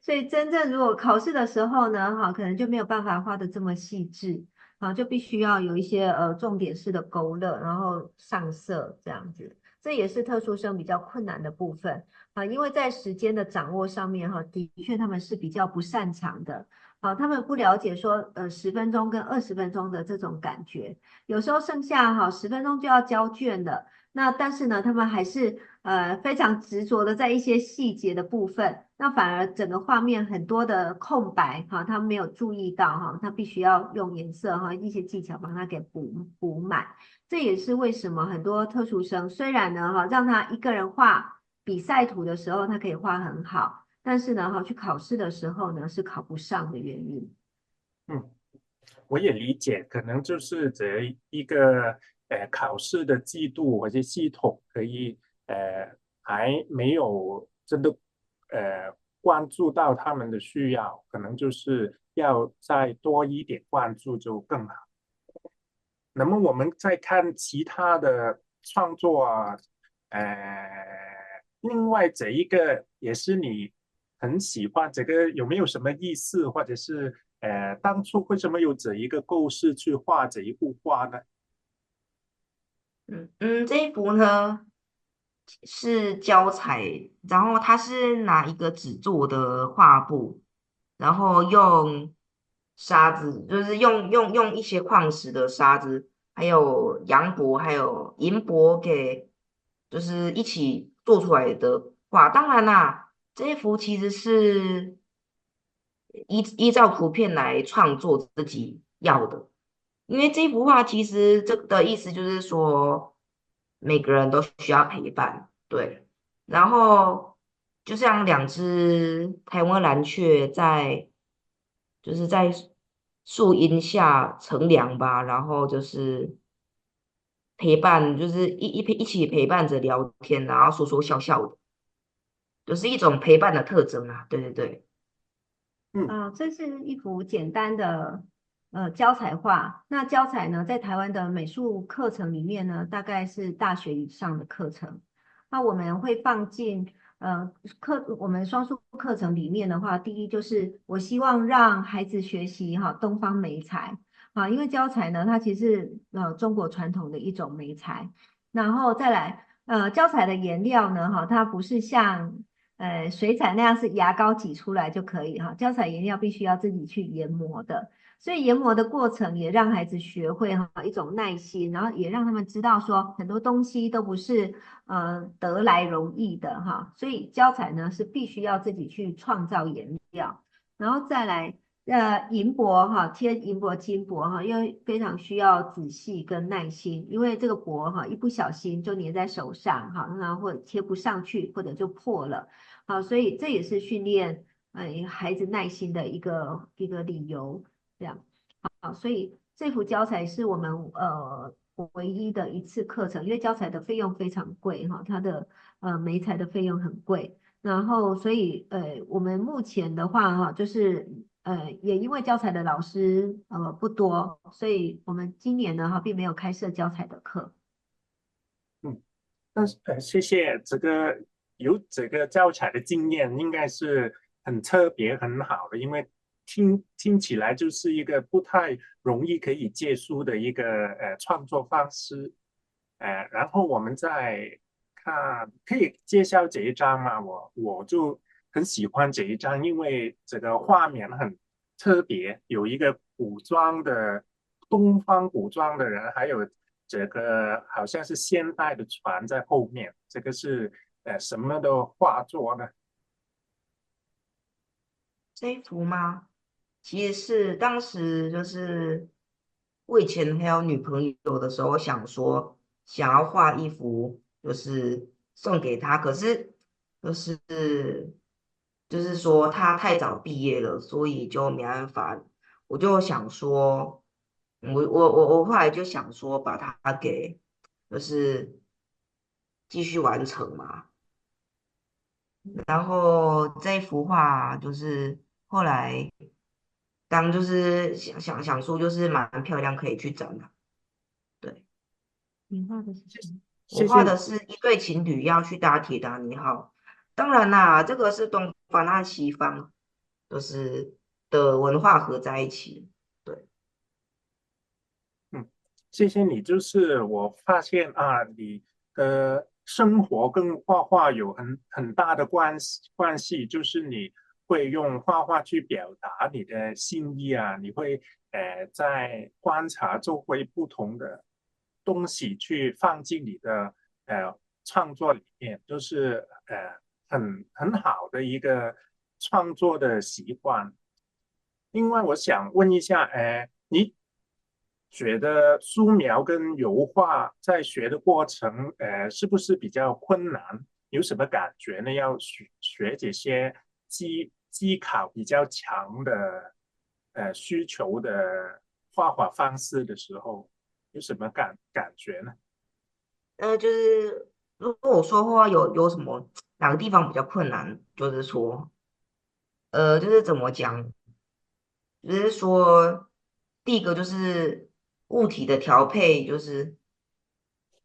所以真正如果考试的时候呢，哈，可能就没有办法画的这么细致，啊，就必须要有一些重点式的勾勒，然后上色这样子，这也是特殊生比较困难的部分啊，因为在时间的掌握上面哈，的确他们是比较不擅长的。好，他们不了解说10分钟跟20分钟的这种感觉，有时候剩下10分钟就要交卷了，那但是呢，他们还是非常执着的在一些细节的部分，那反而整个画面很多的空白哈，他们没有注意到哈，他必须要用颜色哈一些技巧把它给补满，这也是为什么很多特殊生虽然呢哈让他一个人画比赛图的时候，他可以画很好。但是呢，去考试的时候呢，是考不上的原因。嗯，我也理解，可能就是这一个考试的制度或者系统可以还没有真的关注到他们的需要，可能就是要再多一点关注就更好。那么我们再看其他的创作啊，另外这一个也是你很喜欢，这个有没有什么意思，或者是当初为什么有这一个构思去画这一幅画呢？这一幅呢是胶彩，然后它是拿一个纸做的画布，然后用沙子，就是用一些矿石的沙子，还有洋柏，还有银箔给，就是一起做出来的画。当然啦，这一幅其实是依照图片来创作自己要的。因为这幅画其实这个的意思就是说，每个人都需要陪伴，对。然后就像两只台湾蓝雀就是在树荫下乘凉吧，然后就是陪伴，就是一起陪伴着聊天，然后说说笑笑的，就是一种陪伴的特征啊。对对对。嗯这是一幅简单的胶彩画。那胶彩呢，在台湾的美术课程里面呢，大概是大学以上的课程。那我们会放进我们双数课程里面的话，第一就是我希望让孩子学习东方美彩啊，因为胶彩呢，它其实是中国传统的一种美彩。然后再来胶彩的颜料呢，它不是像水彩那样是牙膏挤出来就可以哈，胶彩颜料必须要自己去研磨的，所以研磨的过程也让孩子学会一种耐心，然后也让他们知道说很多东西都不是得来容易的哈，所以胶彩呢是必须要自己去创造颜料，然后再来银箔贴银箔金箔因为非常需要仔细跟耐心，因为这个箔一不小心就粘在手上然后或者贴不上去，或者就破了。好，所以这也是训练孩子耐心的一个理由，这样。好，所以这幅胶彩是我们唯一的一次课程，因为胶彩的费用非常贵它的媒材的费用很贵，然后所以我们目前的话就是也因为胶彩的老师不多，所以我们今年呢并没有开设胶彩的课。嗯。但是谢谢有这个教材的经验，应该是很特别很好的，因为听起来就是一个不太容易可以接触的一个创作方式。然后我们再看，可以介绍这一张吗？我就很喜欢这一张，因为这个画面很特别，有一个东方古装的人，还有这个好像是现代的船在后面，这个是什么的画作呢？这一幅吗？其实是当时就是我以前还有女朋友的时候，想要画一幅，就是送给她，可是就是说她太早毕业了，所以就没办法我就想说，我后来就想说把它给就是继续完成嘛。然后这一幅画就是后来当就是想说就是蛮漂亮，可以去展览。对，你画的是什么？我谢谢你。画的是一对情侣要去搭铁达尼号。当然啦，这个是东方和西方，就是的文化合在一起。对。嗯，谢谢你。就是我发现啊，你的生活跟画画有很大的关系，就是你会用画画去表达你的心意啊，你会在观察周围不同的东西去放进你的创作里面，就是很好的一个创作的习惯。另外，我想问一下，你觉得素描跟油画在学的过程，是不是比较困难？有什么感觉呢？要学这些技巧比较强的需求的画画方式的时候，有什么感觉呢？就是如果我说话有什么哪个地方比较困难，就是说，就是怎么讲，就是说，第一个就是物体的调配，就是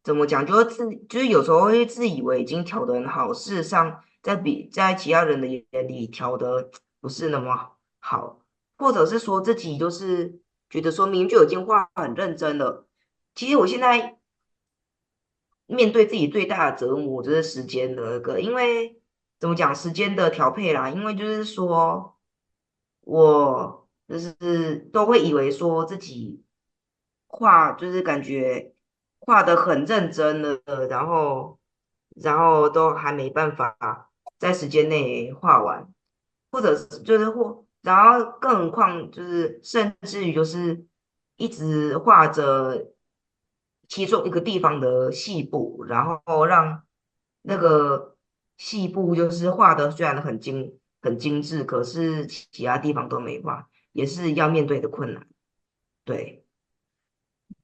怎么讲，就是有时候会自以为已经调得很好，事实上在其他人的眼里调得不是那么好，或者是说自己就是觉得说明明就已经画很认真了，其实我现在面对自己最大的折磨就是时间的那个，因为怎么讲时间的调配啦，因为就是说我就是都会以为说自己画就是感觉画的很认真了，然后都还没办法在时间内画完。或者是然后更何况就是甚至于就是一直画着其中一个地方的细部，然后让那个细部就是画的虽然很精致，可是其他地方都没画，也是要面对的困难。对。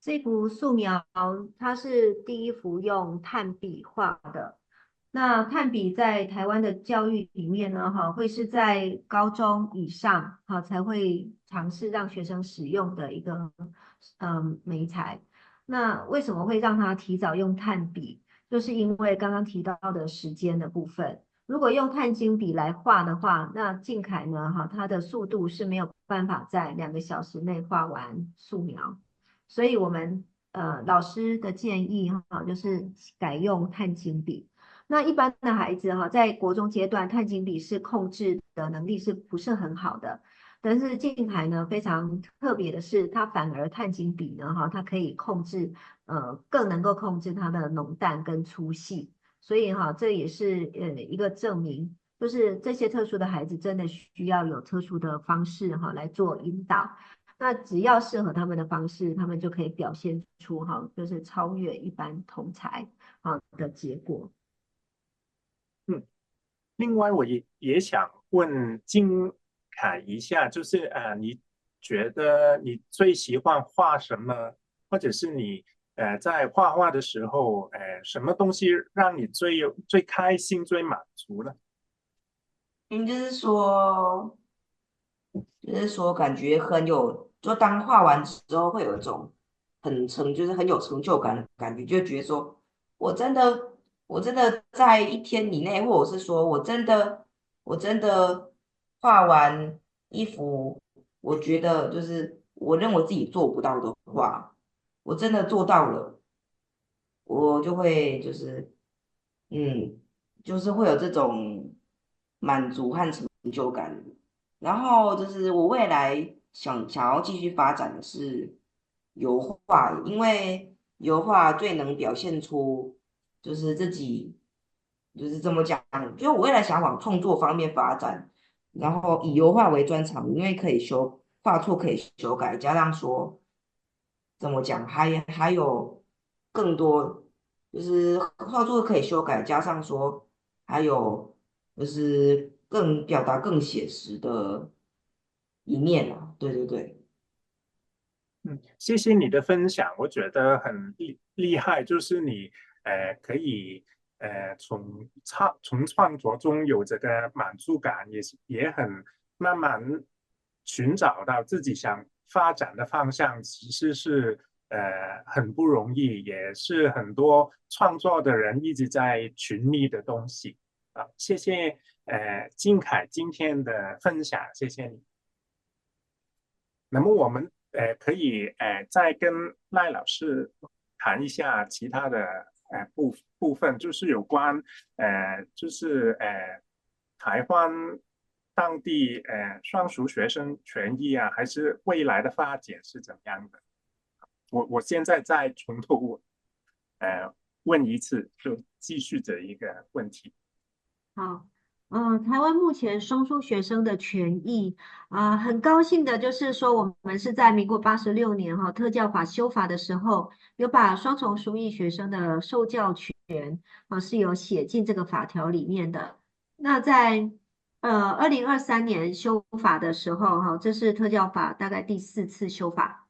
这幅素描它是第一幅用炭笔画的。那炭笔在台湾的教育里面呢，哈，会是在高中以上，哈，才会尝试让学生使用的一个媒材。那为什么会让他提早用炭笔？就是因为刚刚提到的时间的部分。如果用碳晶笔来画的话，那静凯呢，哈，它的速度是没有办法在2个小时内画完素描。所以我们老师的建议哈，就是改用碳晶笔。那一般的孩子哈，在国中阶段，碳晶笔是控制的能力是不是很好的？但是静海呢，非常特别的是，它反而碳晶笔呢，哈，它可以控制，更能够控制它的浓淡跟粗细。所以哈，这也是一个证明，就是这些特殊的孩子真的需要有特殊的方式哈来做引导。那只要适合他们的方式，他们就可以表现出哈，就是超越一般同才好的结果。嗯。另外，我也想问金凯一下，就是你觉得你最喜欢画什么，或者是你在画画的时候，什么东西让你最开心、最满足呢？嗯，就是说感觉就当画完之后会有一种就是很有成就感的感觉，就觉得说我真的我真的在一天以内，或者是说我真的画完一幅，我觉得就是我认为自己做不到的画，我真的做到了，我就会嗯，就是会有这种满足和成就感。然后就是我未来想要继续发展的是油画，因为油画最能表现出就是自己就是怎么讲，就是我未来想往创作方面发展，然后以油画为专长，因为画错可以修改，加上说怎么讲，还有更多就是画作可以修改，加上说还有就是表达更写实的一面啊，对对对。谢谢你的分享，我觉得很厉害，就是你可以从创作中有这个满足感，也很慢慢寻找到自己想发展的方向，其实是很不容易，也是很多创作的人一直在寻觅的东西啊。谢谢金凯今天的分享，谢谢你。那么我们可以再跟赖老师谈一下其他的部分，就是有关就是台湾当地双属学生权益啊，还是未来的发展是怎么样的？我现在再从头呃问一次，就继续这一个问题。好，台湾目前双书学生的权益很高兴的就是说，我们是在民国86年特教法修法的时候，有把双重书译学生的受教权是有写进这个法条里面的。那在2023年修法的时候这是特教法大概第4次修法。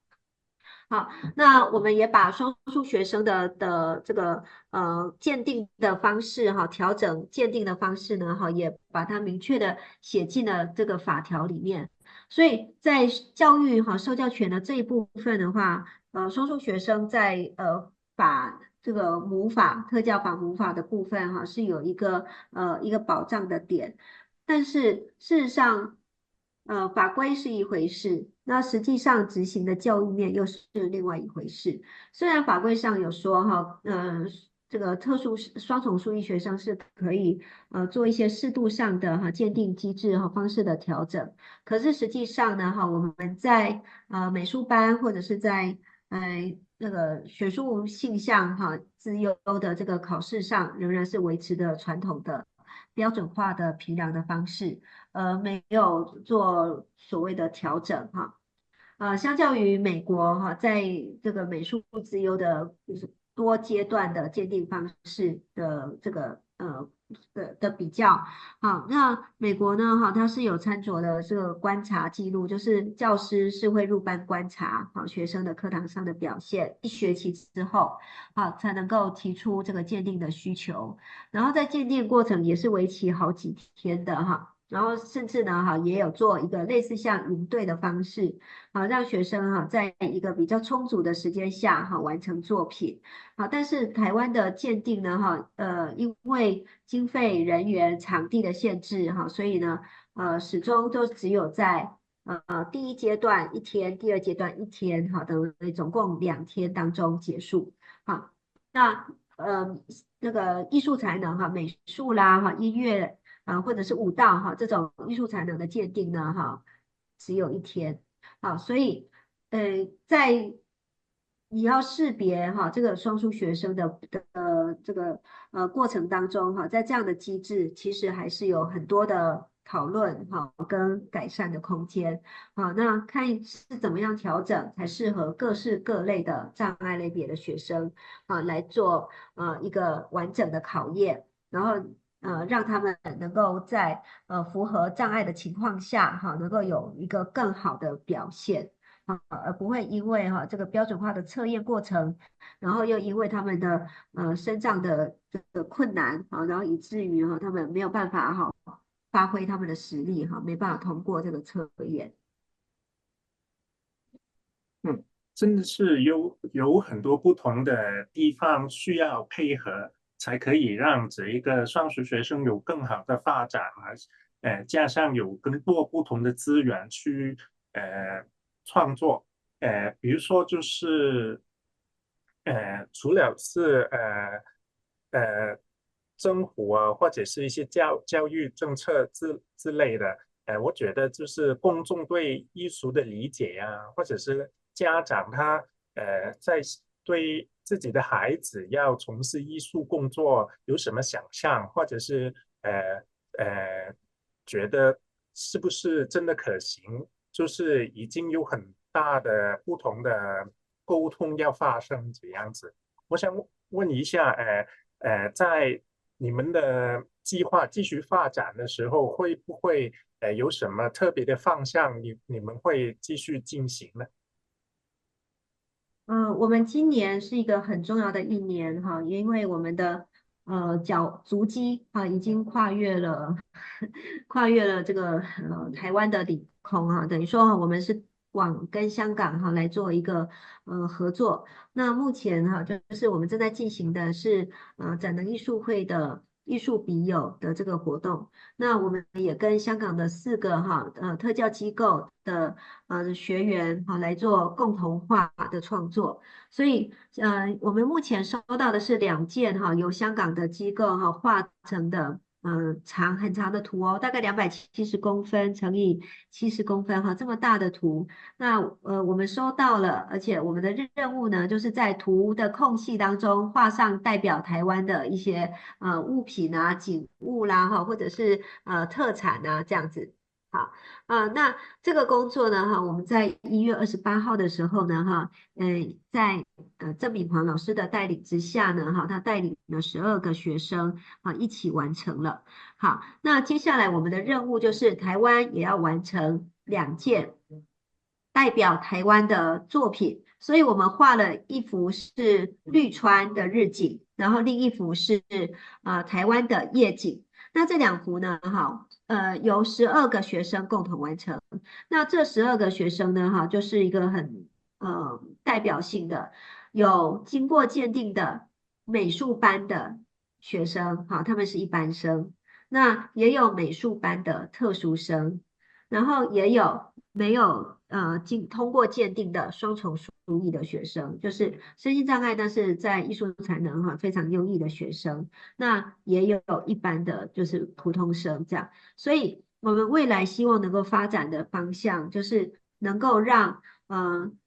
好，那我们也把双数学生的这个鉴定的方式调整鉴定的方式呢也把它明确的写进了这个法条里面。所以在教育受教权的这一部分的话，双数学生在把这个母法特教法母法的部分是有一个保障的点，但是事实上。法规是一回事，那实际上执行的教育面又是另外一回事。虽然法规上有说这个特殊双重数译学生是可以做一些适度上的鉴定机制和方式的调整，可是实际上呢我们在美术班或者是在那个学术性向资优的这个考试上，仍然是维持的传统的标准化的评量的方式。没有做所谓的调整相较于美国在这个美术资优的就是多阶段的鉴定方式的这个的比较那美国呢它是有参酌的这个观察记录，就是教师是会入班观察学生的课堂上的表现，1学期之后才能够提出这个鉴定的需求，然后在鉴定过程也是为期好几天的然后甚至呢也有做一个类似像营队的方式让学生在一个比较充足的时间下完成作品但是台湾的鉴定呢因为经费、人员、场地的限制所以呢始终都只有在第1阶段1天，第2阶段1天等总共2天当中结束那那个艺术才能美术啦音乐或者是舞蹈这种艺术才能的鉴定呢只有1天所以在你要识别这个双数学生的这个过程当中在这样的机制其实还是有很多的讨论跟改善的空间那看是怎么样调整才适合各式各类的障碍类别的学生来做一个完整的考验，然后让他们能够在符合障碍的情况下能够有一个更好的表现而不会因为这个标准化的测验过程，然后又因为他们的身障的这个困难然后以至于他们没有办法发挥他们的实力没办法通过这个测验。真的是有很多不同的地方需要配合，才可以让这一个双数学生有更好的发展加上有更多不同的资源去创作比如说就是除了是政府啊，或者是一些教育政策之类的，我觉得就是公众对艺术的理解呀、或者是家长他在对自己的孩子要从事艺术工作有什么想象，或者是觉得是不是真的可行，就是已经有很大的不同的沟通要发生这样子。我想问一下，在你们的计划继续发展的时候，会不会有什么特别的方向你们会继续进行呢？我们今年是一个很重要的一年哈，因为我们的足迹啊已经跨越了跨越了这个台湾的领空哈，等于说我们是往跟香港哈来做一个合作。那目前哈就是我们正在进行的是展能艺术会的艺术笔友的这个活动。那我们也跟香港的4个特教机构的学员来做共同画的创作，所以我们目前收到的是2件由香港的机构画成的很长的图哦，大概270公分乘以70公分这么大的图。那我们收到了，而且我们的任务呢，就是在图的空隙当中画上代表台湾的一些物品啊、景物啦或者是特产啊这样子。好那这个工作呢我们在1月28号的时候呢在郑炳煌老师的带领之下呢他带领了12个学生一起完成了。好，那接下来我们的任务就是台湾也要完成2件代表台湾的作品，所以我们画了一幅是绿川的日景，然后另一幅是台湾的夜景。那这2幅呢，由12个学生共同完成。那这12个学生呢，就是一个很代表性的，有经过鉴定的美术班的学生，他们是一般生。那也有美术班的特殊生，然后也有没有通过鉴定的双重书艺的学生，就是身心障碍但是在艺术才能非常优异的学生。那也有一般的就是普通生这样，所以我们未来希望能够发展的方向就是能够让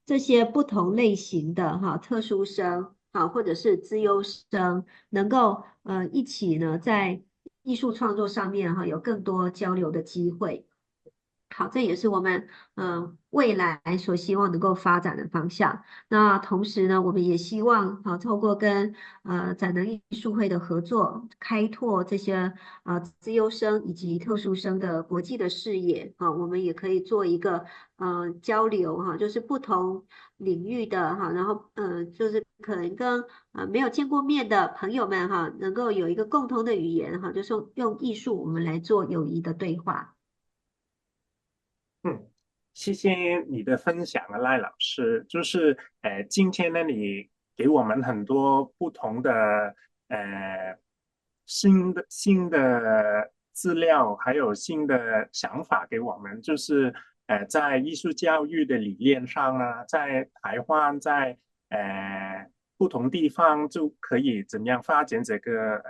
这些不同类型的特殊生或者是资优生能够一起呢在艺术创作上面有更多交流的机会。好，这也是我们未来所希望能够发展的方向。那同时呢，我们也希望透过跟展能艺术会的合作，开拓这些资优生以及特殊生的国际的视野我们也可以做一个交流就是不同领域的然后就是可能跟没有见过面的朋友们能够有一个共同的语言就是用艺术我们来做友谊的对话。嗯，谢谢你的分享啊，赖老师。就是今天呢，你给我们很多不同的呃新的资料，还有新的想法给我们。就是在艺术教育的理念上呢，在台湾，在不同地方就可以怎样发展这个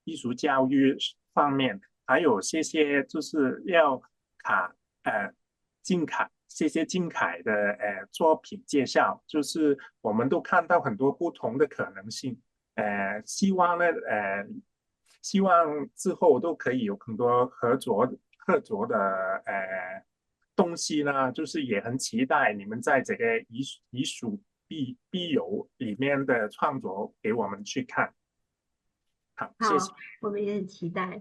艺术教育方面。还有谢谢就是要卡谢谢金凯的作品介绍。就是我们都看到很多不同的可能性。希望之后都可以有很多合作的东西呢。就是也很期待你们在这个艺术必有里面的创作给我们去看。好，谢谢。好，我们也很期待。